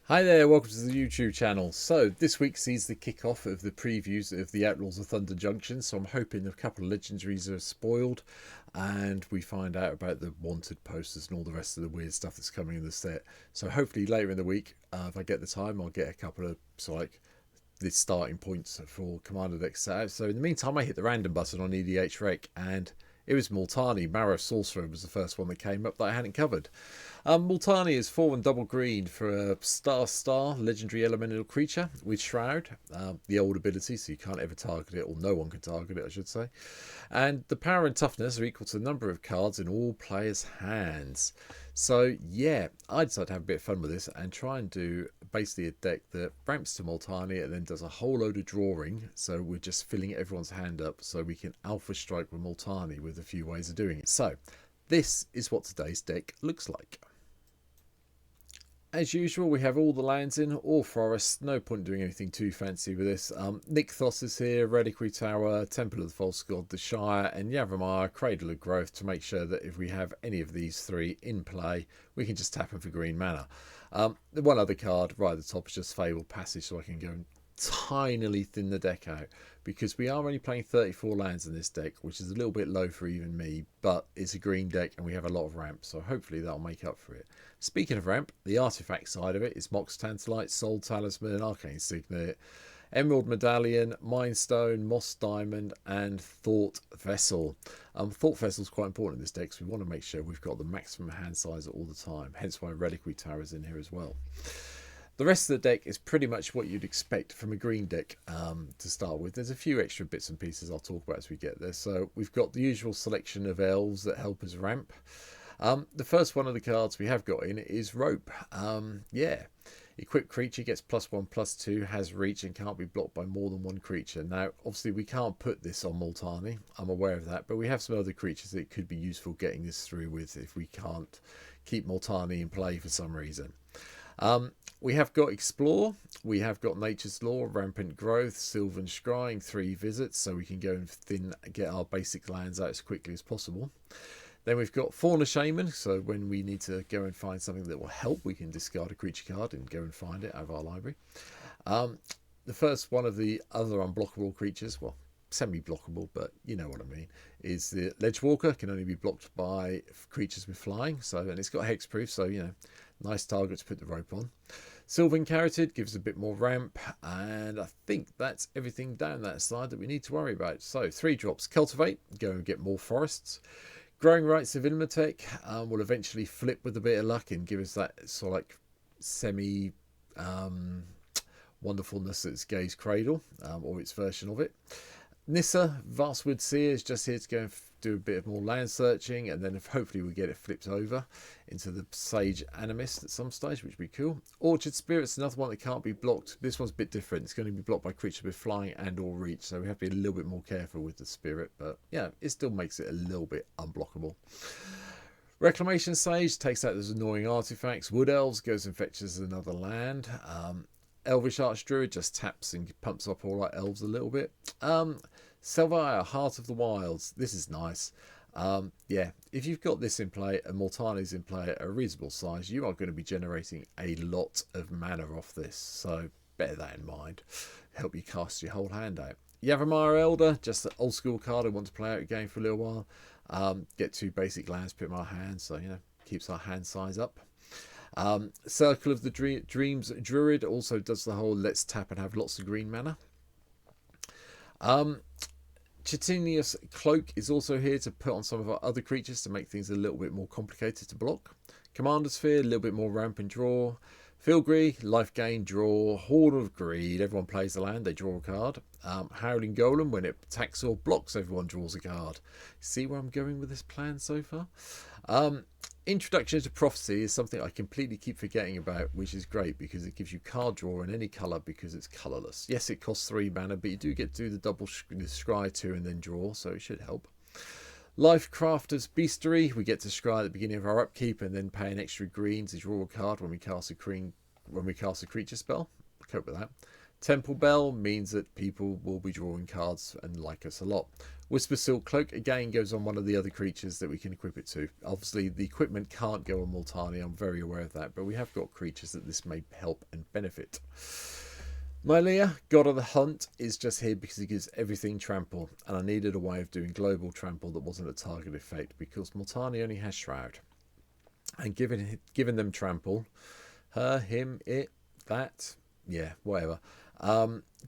Hi there, welcome to the YouTube channel. So this week sees the kickoff of the previews of the Outlaws of Thunder Junction, so I'm hoping a couple of legendaries are spoiled and we find out about the wanted posters and all the rest of the weird stuff that's coming in the set. So hopefully later in the week, if I get the time, I'll get a couple of the starting points for Commander decks set out. So in the meantime, I hit the random button on EDH Rec and it was Multani. Maro-Sorcerer was the first one that came up that I hadn't covered. Multani is 4 and double green for a star legendary elemental creature with Shroud, the old ability, so you can't ever target it, or no one can target it, I should say. And the power and toughness are equal to the number of cards in all players' hands. So yeah, I decided to have a bit of fun with this and try and do basically a deck that ramps to Multani and then does a whole load of drawing. So we're just filling everyone's hand up so we can alpha strike with Multani with a few ways of doing it. So this is what today's deck looks like. As usual, we have all the lands in, all forests. No point doing anything too fancy with this. Nykthos is here, Reliquary Tower, Temple of the False God, the Shire, and Yavimaya, Cradle of Growth, to make sure that if we have any of these three in play, we can just tap them for green mana. The one other card right at the top is just Fabled Passage, so I can go and tinily thin the deck out, because we are only playing 34 lands in this deck, which is a little bit low for even me, but it's a green deck and we have a lot of ramp, so hopefully that'll make up for it. Speaking of ramp, the artifact side of it is Mox Tantalite, Soul Talisman, Arcane Signet, Emerald Medallion, Mind Stone, Moss Diamond, and Thought Vessel. Thought Vessel is quite important in this deck, so we want to make sure we've got the maximum hand size all the time, hence why Reliquary Tower is in here as well. The rest of the deck is pretty much what you'd expect from a green deck to start with. There's a few extra bits and pieces I'll talk about as we get there. So we've got the usual selection of elves that help us ramp. The first one of the cards we have got in is Rope. Equipped creature gets +1/+2, has reach and can't be blocked by more than one creature. Now, obviously we can't put this on Multani, I'm aware of that, but we have some other creatures that it could be useful getting this through with if we can't keep Multani in play for some reason. We have got Explore, we have got Nature's Law, Rampant Growth, Sylvan Scrying, 3 visits, so we can go and get our basic lands out as quickly as possible. Then we've got Fauna Shaman, so when we need to go and find something that will help, we can discard a creature card and go and find it out of our library. The first one of the other unblockable creatures, well, semi-blockable, but you know what I mean, is the Ledgewalker. Can only be blocked by creatures with flying, and it's got hexproof, so you know, nice target to put the rope on. Sylvan Carotid gives a bit more ramp, and I think that's everything down that side that we need to worry about. So 3 drops. Cultivate, go and get more forests. Growing Rights of Ilmatech will eventually flip with a bit of luck and give us that sort of like semi wonderfulness that's Gaze Cradle, or its version of it. Nissa, Vastwood Seer, is just here to go and do a bit of more land searching, and then hopefully we get it flipped over into the Sage Animist at some stage, which would be cool. Orchard Spirit's another one that can't be blocked. This one's a bit different. It's going to be blocked by creatures with flying and or reach, so we have to be a little bit more careful with the Spirit, but yeah, it still makes it a little bit unblockable. Reclamation Sage takes out those annoying artifacts. Wood Elves goes and fetches another land. Elvish Archdruid just taps and pumps up all our elves a little bit. Selvia, Heart of the Wilds. This is nice. If you've got this in play and Multani's in play at a reasonable size, you are going to be generating a lot of mana off this. So bear that in mind. Help you cast your whole hand out. Yavimaya Elder, just an old school card I want to play out a game for a little while. Get 2 basic lands, put in our hand, so you know, keeps our hand size up. Circle of the Dreams Druid also does the whole let's tap and have lots of green mana. Chitinius Cloak is also here to put on some of our other creatures to make things a little bit more complicated to block. Commander Sphere, a little bit more ramp and draw. Filgree, life gain, draw. Horn of Greed, everyone plays the land, they draw a card. Howling Golem, when it attacks or blocks, everyone draws a card. See where I'm going with this plan so far? Introduction to Prophecy is something I completely keep forgetting about, which is great because it gives you card draw in any colour because it's colourless. Yes, it costs 3 mana, but you do get to do the double scry 2 and then draw, so it should help. Life Crafter's Beastery, we get to scry at the beginning of our upkeep and then pay an extra green to draw a card when we cast a creature spell. Cope with that. Temple Bell means that people will be drawing cards and like us a lot. Whisper Silk Cloak again goes on one of the other creatures that we can equip it to. Obviously the equipment can't go on Multani, I'm very aware of that, but we have got creatures that this may help and benefit. Mylea, God of the Hunt, is just here because he gives everything trample, and I needed a way of doing global trample that wasn't a target effect because Multani only has Shroud. And giving them trample, her, him, it, that, yeah, whatever.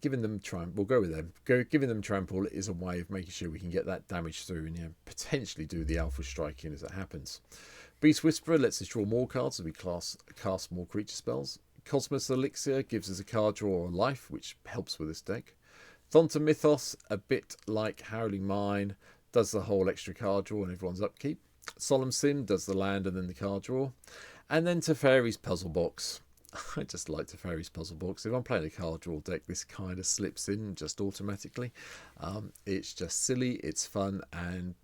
Giving them trample, we'll go with them. Giving them trample is a way of making sure we can get that damage through and potentially do the alpha striking as it happens. Beast Whisperer lets us draw more cards as we cast more creature spells. Cosmos Elixir gives us a card draw or life, which helps with this deck. Thonta Mythos, a bit like Howling Mine, does the whole extra card draw and everyone's upkeep. Solemn Sim does the land and then the card draw. And then Teferi's Puzzle Box. I just like Teferi's Puzzle Box. If I'm playing a card draw deck, this kind of slips in just automatically. It's just silly, it's fun, and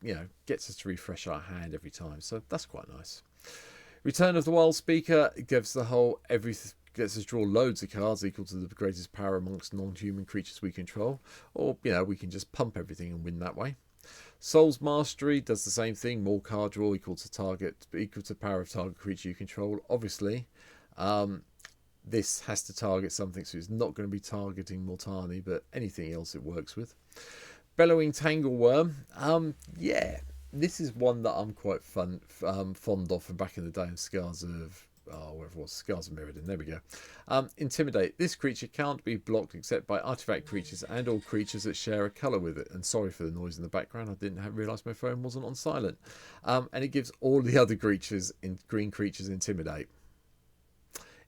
gets us to refresh our hand every time. So that's quite nice. Return of the Wild Speaker gives the whole gets us draw loads of cards equal to the greatest power amongst non-human creatures we control, or we can just pump everything and win that way. Soul's Mastery does the same thing, more card draw equal to power of target creature you control. Obviously, this has to target something, so it's not going to be targeting Multani, but anything else it works with. Bellowing Tangleworm, this is one that I'm quite fond of from back in the day in Scars of whatever it was, Scars of Mirrodin, there we go. Intimidate. This creature can't be blocked except by artifact creatures and all creatures that share a colour with it. And sorry for the noise in the background, I didn't realise my phone wasn't on silent. And it gives all the other green creatures Intimidate.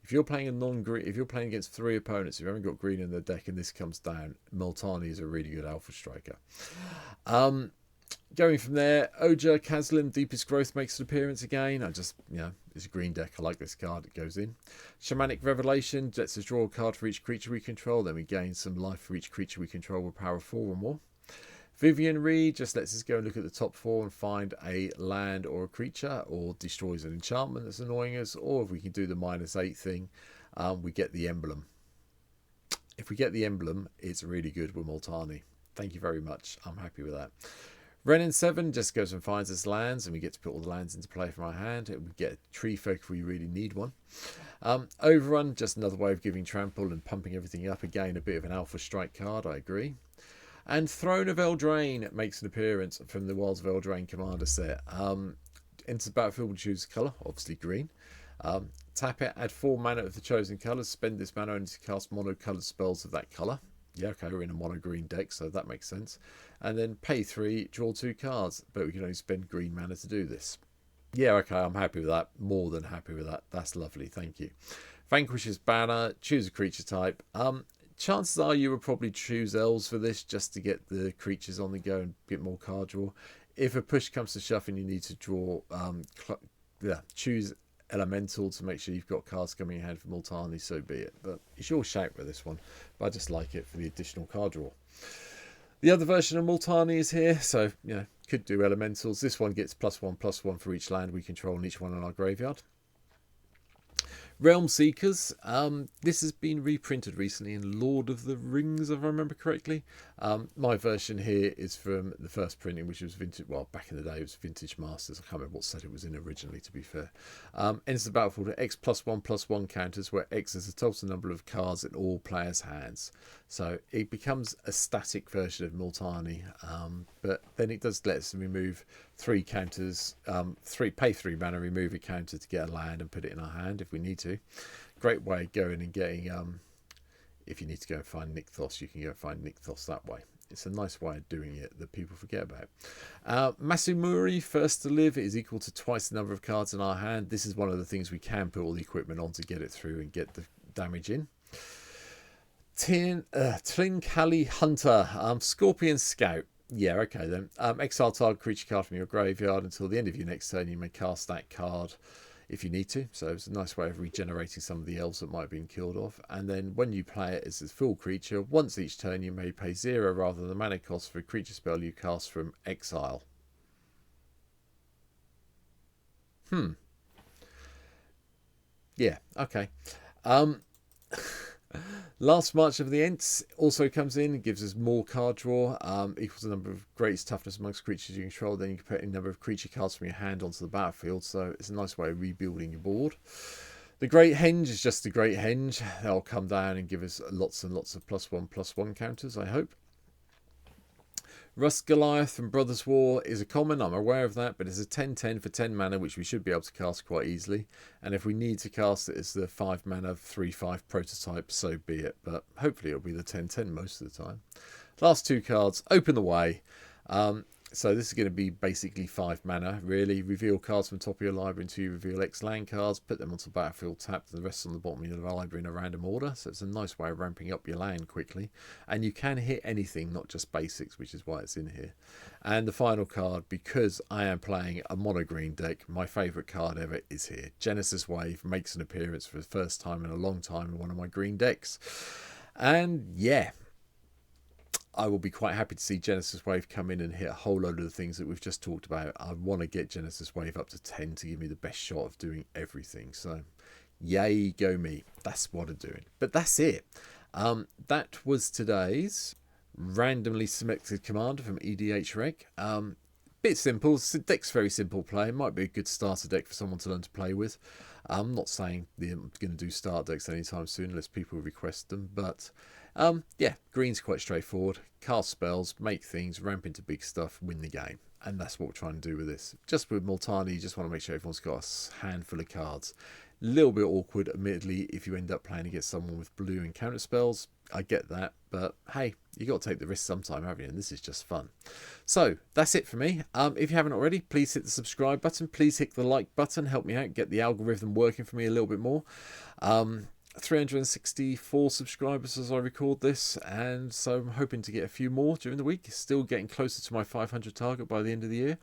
If you're playing if you're playing against 3 opponents who haven't got green in their deck and this comes down, Multani is a really good alpha striker. Going from there, Oja Kazlim, Deepest Growth makes an appearance again. It's a green deck. I like this card. It goes in. Shamanic Revelation lets us draw a card for each creature we control. Then we gain some life for each creature we control with power 4 or more. Vivian Reed just lets us go and look at the top 4 and find a land or a creature, or destroys an enchantment that's annoying us, or if we can do the -8 thing, we get the emblem. If we get the emblem, it's really good with Multani. Thank you very much. I'm happy with that. Renin 7 just goes and finds us lands, and we get to put all the lands into play from our hand. We get a tree folk if we really need one. Overrun, just another way of giving trample and pumping everything up. Again, a bit of an alpha strike card, I agree. And Throne of Eldraine makes an appearance from the Wilds of Eldraine commander set. Enters the battlefield and choose a colour, obviously green. Tap it, add 4 mana of the chosen colours. Spend this mana only to cast mono-coloured spells of that colour. Yeah, okay, we're in a mono-green deck, so that makes sense. And then pay 3, draw 2 cards, but we can only spend green mana to do this. Yeah, okay, I'm happy with that. More than happy with that. That's lovely, thank you. Vanquish's Banner, choose a creature type. Chances are you will probably choose elves for this just to get the creatures on the go and get more card draw. If a push comes to shove and you need to draw, choose elemental to make sure you've got cards coming in hand for Multani, so be it. But it's your shout with this one, but I just like it for the additional card draw. The other version of Multani is here, so could do elementals. This one gets +1/+1 for each land we control and each one in our graveyard. Realm Seekers, this has been reprinted recently in Lord of the Rings, if I remember correctly. My version here is from the first printing, which was vintage. Well, back in the day, it was Vintage Masters. I can't remember what set it was in originally, to be fair. Enters the battlefield at X +1/+1 counters, where X is the total number of cards in all players' hands. So it becomes a static version of Multani, but then it does let us remove 3 counters, pay 3 mana, remove a counter to get a land and put it in our hand if we need to. Great way of going and getting, if you need to go and find Nykthos, you can go and find Nykthos that way. It's a nice way of doing it that people forget about. Masumuri, First to Live, is equal to twice the number of cards in our hand. This is one of the things we can put all the equipment on to get it through and get the damage in. Tlinkali Hunter, Scorpion Scout. Yeah, okay then. Exile target creature card from your graveyard until the end of your next turn. You may cast that card if you need to. So it's a nice way of regenerating some of the elves that might have been killed off. And then when you play it as a full creature, once each turn you may pay 0 rather than the mana cost for a creature spell you cast from exile. Yeah, okay. Last March of the Ents also comes in and gives us more card draw, equals the number of greatest toughness amongst creatures you control. Then you can put a number of creature cards from your hand onto the battlefield, so it's a nice way of rebuilding your board. The Great Henge is just the Great Henge. They'll come down and give us lots and lots of +1/+1 counters, I hope. Rust Goliath from Brothers War is a common, I'm aware of that, but it's a 10/10 for 10 mana, which we should be able to cast quite easily. And if we need to cast it as the 5 mana 3/5 prototype, so be it. But hopefully it'll be the 10/10 most of the time. Last two cards, Open the Way. So this is going to be basically 5 mana, really. Reveal cards from the top of your library until you reveal X land cards. Put them onto the battlefield tapped, and the rest on the bottom of your library in a random order. So it's a nice way of ramping up your land quickly. And you can hit anything, not just basics, which is why it's in here. And the final card, because I am playing a mono green deck, my favourite card ever is here. Genesis Wave makes an appearance for the first time in a long time in one of my green decks. And yeah, I will be quite happy to see Genesis Wave come in and hit a whole load of the things that we've just talked about. I want to get Genesis Wave up to 10 to give me the best shot of doing everything. So, yay, go me. That's what I'm doing. But that's it. That was today's randomly selected commander from EDH Reg. Bit simple. The deck's very simple play. It might be a good starter deck for someone to learn to play with. I'm not saying I'm going to do start decks anytime soon unless people request them, but yeah, green's quite straightforward. Cast spells, make things, ramp into big stuff, win the game. And that's what we're trying to do with this. Just with Multani, you just want to make sure everyone's got a handful of cards. A little bit awkward, admittedly, if you end up playing against someone with blue and counter spells. I get that, but hey, you got to take the risk sometime, haven't you? And this is just fun. So that's it for me. If you haven't already, please hit the subscribe button. Please hit the like button. Help me out, get the algorithm working for me a little bit more. 364 subscribers as I record this, and so I'm hoping to get a few more during the week. Still getting closer to my 500 target by the end of the year.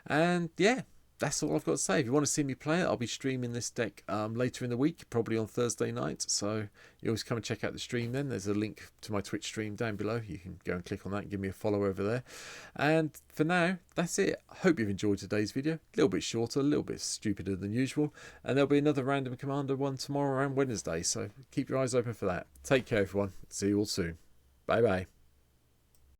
And yeah, that's all I've got to say. If you want to see me play it, I'll be streaming this deck later in the week, probably on Thursday night. So you always come and check out the stream then. There's a link to my Twitch stream down below. You can go and click on that and give me a follow over there. And for now, that's it. I hope you've enjoyed today's video. A little bit shorter, a little bit stupider than usual. And there'll be another Random Commander one tomorrow around Wednesday. So keep your eyes open for that. Take care, everyone. See you all soon. Bye-bye.